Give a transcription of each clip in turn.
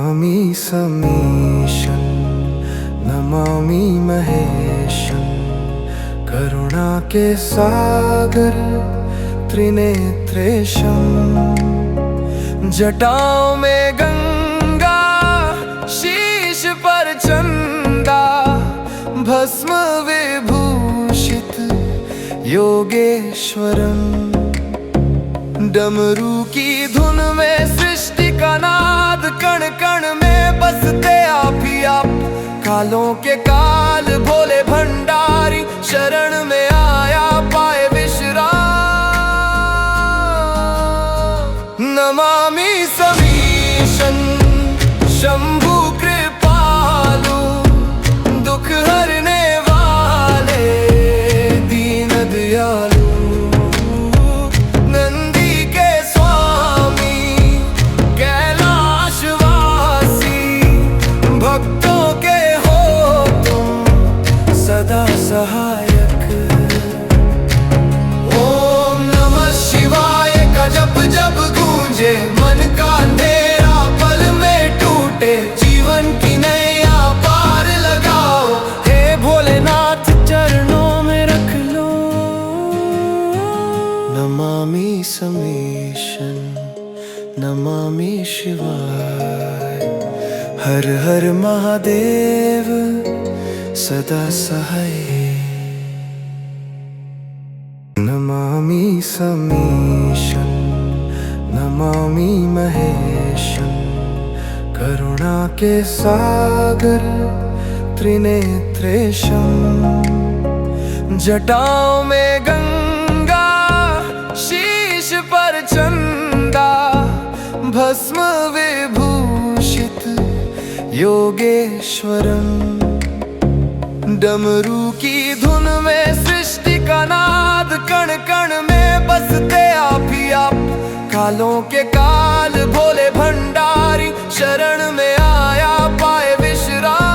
नमामि समीशं नमामि महेशं करुणा के सागर त्रिनेत्रेशं। जटाओं में गंगा शीश पर चंदा भस्म विभूषित योगेश्वरं। डमरू की धुन में सृष्टि का नाद कण कण में बसते आप ही आप। कालों के काल भोले भंडारी शरण में आया पाए विश्राम। नमामि समीशं शंभु कृपालु दुख हरने वाले दीन दयालु। सहायक ओम नमः शिवाय का जप जप गूंजे मन का अंधेरा पल में टूटे। जीवन की नैया पार लगाओ हे भोलेनाथ चरणों में रख लो। नमामि समीशं नमामि शिवाय हर हर महादेव सदा सहाय। नमामि समीशं नमामि महेशं करुणा के सागर त्रिनेत्रेशं। जटाओं में गंगा शीश पर चंदा भस्म विभूषित योगेश्वरं। डमरू की धुन में सृष्टि का नाद कण कण में बसते आप ही आप। कालों के काल भोले भंडारी शरण में आया पाए विश्राम।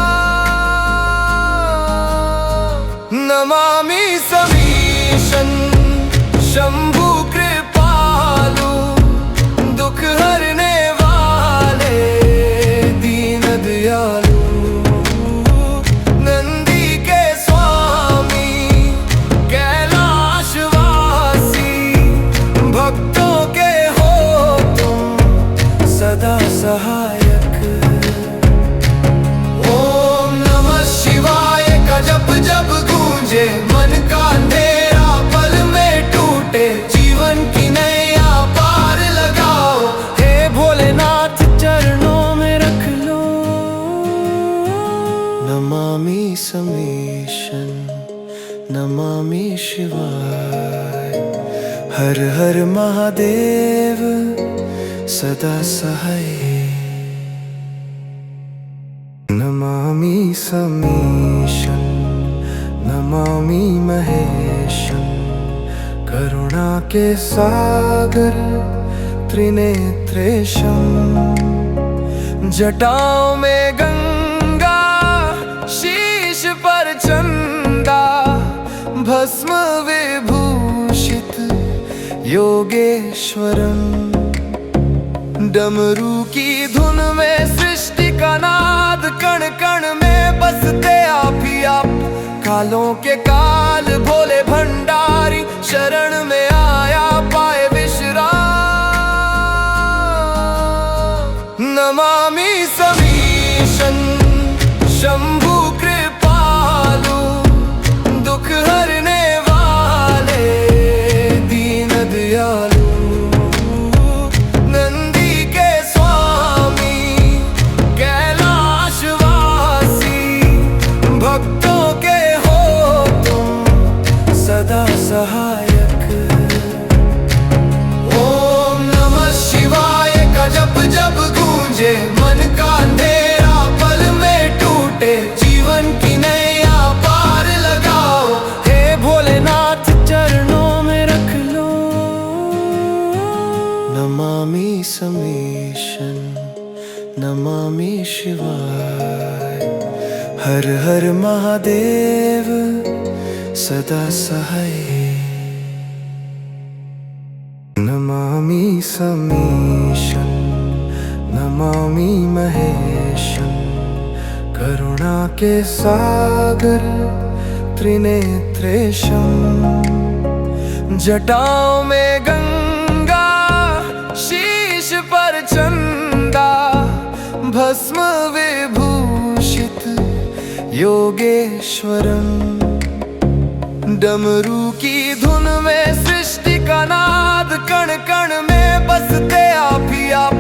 नमामि समीशं शंभु कृपालु दुख हरने वाले दीन दयालु। सहायक ओम नमः शिवाय का जप जप गूंजे मन का अंधेरा पल में टूटे। जीवन की नैया पार लगाओ हे भोलेनाथ चरणों में रख लो। नमामि समीशं नमामि शिवाय हर हर महादेव सदा सहाय। नमामि समीशं नमामि महेशं करुणा के सागर त्रिनेत्रेशं। जटाओं में गंगा शीश पर चंदा भस्म विभूषित योगेश्वरं। डमरू की धुन में सृष्टि का नाद कण कण में बसते आप ही आप। कालों के काल भोले भंडारी शरण में आया पाए विश्राम। नमामि समीशं शंभु कृपालु दुख हरने वाले दीन दयालु। सहायक ओम नमः शिवाय का जप जप गूंजे मन का अंधेरा पल में टूटे। जीवन की नैया पार लगाओ हे भोलेनाथ चरणों में रख लो। नमामि समीशं नमामि शिवाय हर हर महादेव सदा सहाय। नमामि समीशं नमामि महेशं करुणा के सागर त्रिनेत्रेशं। जटाओं में गंगा शीश पर चंदा, भस्म विभूषित योगेश्वरं। डमरू की धुन में सृष्टि का नाद, कण कण में बसते आप ही आप।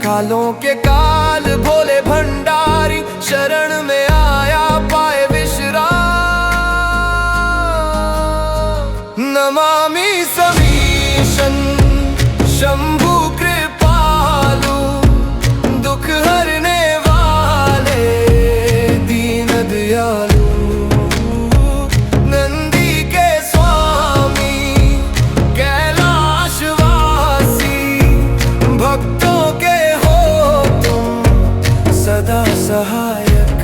कालों के काल भोले भंडारी, शरण में आया पाए विश्राम। नमामि समीशं शंभु कृपालु, दुख हरने वाले दीन दयालु। नंदी के स्वामी कैलाशवासी, भक्तों के हो तुम सदा सहायक।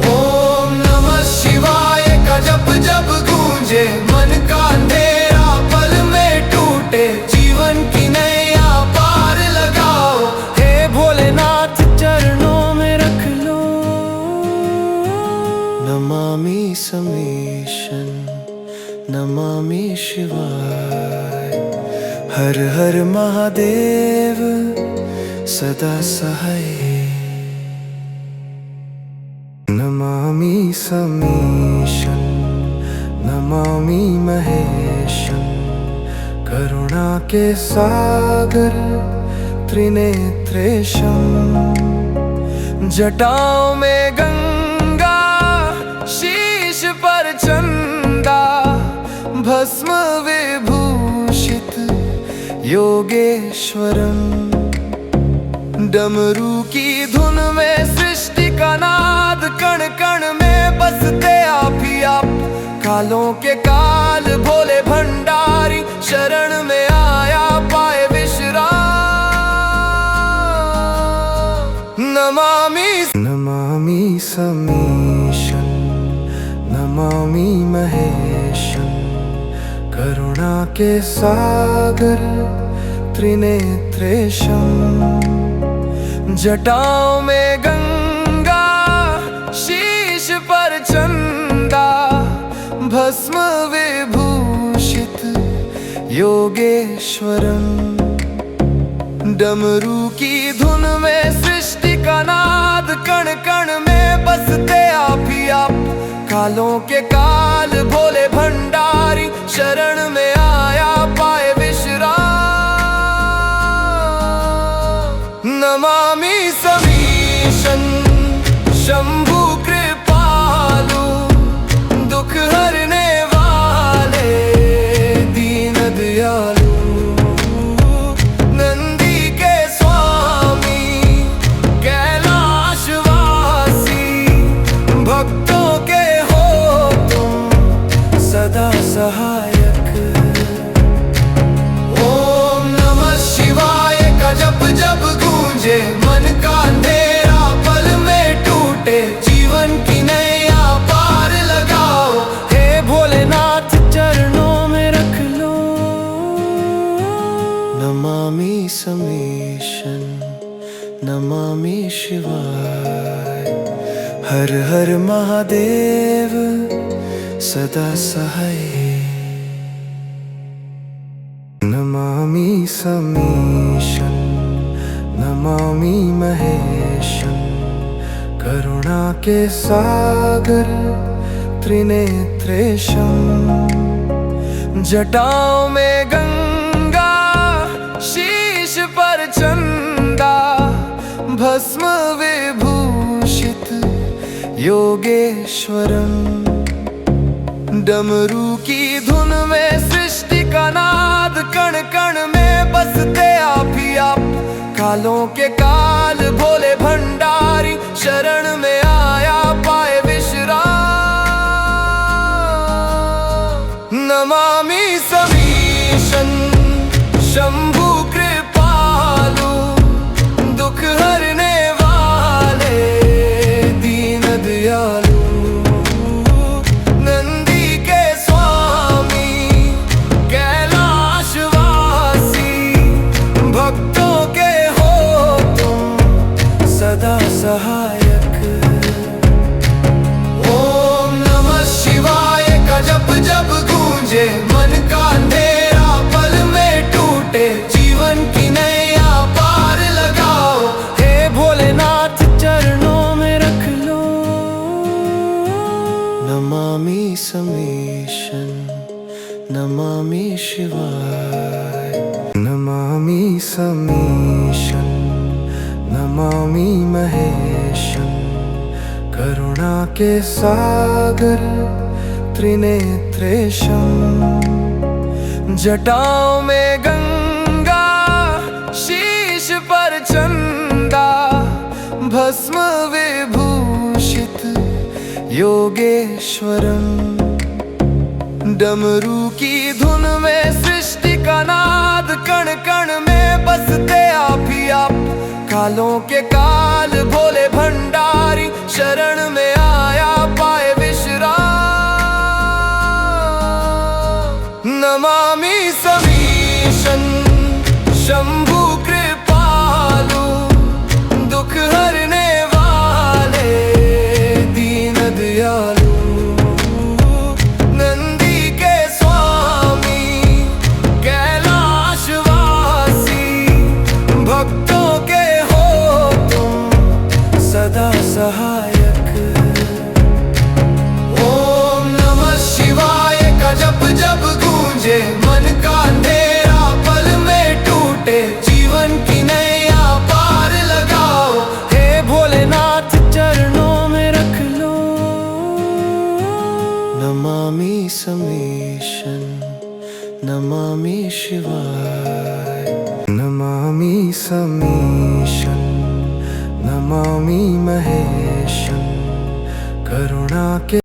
ओम नमः शिवाय का जप जब गूंजे, मन का अंधेरा पल में टूटे। जीवन की नैया पार लगाओ, हे भोलेनाथ चरणों में रख लो। नमामि समीशं नमामि शिवाय, हर हर महादेव सदा सहाय। नमामि समीशं नमामि महेशं, करुणा के सागर त्रिनेत्रेशं। जटाओं में गंगा शीश पर चंदा, भस्म विभूषित योगेश्वरं। डमरू की धुन में सृष्टि का नाद, कण कण में बसते आप ही आप। कालों के काल भोले भंडारी, शरण में आया पाए विश्राम। नमामि समीशं नमामि महेशं, करुणा के सागर त्रिनेत्रेशं। जटाओं में गंगा शीश पर चंदा, भस्म विभूषित योगेश्वरं। डमरू की धुन में सृष्टि का नाद, कण कण में बसते आप ही आप। कालों के काल भोले भंडारी, शरण में आया पाए विश्राम। नमामि समीशं शंभु कृपालु, दुख हरने वाले दीन दयालु। नंदी के स्वामी कैलाशवासी, भक्तों के हो तुम सदा सहायक। ओम नमः शिवाय का जप जब गूंजे, मन का अंधेरा पल में टूटे। जीवन की नैया पार लगाओ, हे भोलेनाथ चरणों में रख लो। नमामि समीशं नमामि शिवाय, हर हर महादेव सदा सहाय। नमामि समीशं नमामि महेशं, करुणा के सागर त्रिनेत्रेशं। जटाओं में गंगा शीश पर चंदा, भस्म विभूषित योगेश्वरं। डमरू की धुन में सृष्टि का नाद, कण कण में बसते आप ही आप। कालों के काल भोले भंडारी, शरण में आया पाए विश्राम। नमामि समीशं शंभु कृपालु, दुख हरने वाले दीन दयालु। नंदी के स्वामी कैलाशवासी, भक्तों के सहायक। ओम नमः शिवाय का जप जब गूंजे, मन का अंधेरा पल में टूटे, जीवन की नैया पार लगाओ। हे भोलेनाथ चरणों में रख लो। नमामि समीशन, नमामि शिवाय। नमामि समीशन, नमामि महेशं, करुणा के सागर त्रिनेत्रेशं। जटाओं में गंगा, शीश पर चंदा, भस्म विभूषित योगेश्वरम। डमरू की धुन में सृष्टि का नाद, कण कण में बसते आप ही आप। कालों के काल भोले भंडारी, शरण में आया पाए विश्राम। नमामि समीशन, शंभु कृपालु, दुख हरने वाले दीन दयालु। सदा सहायक। ओम नमः शिवाय का जप जब गूंजे, मन का अंधेरा पल में टूटे, जीवन की नैया पार लगाओ। हे भोलेनाथ चरणों में रख लो। नमामि समीशन, नमामि शिवाय। नमामि समीशन, नमामि महेशं, करुणा के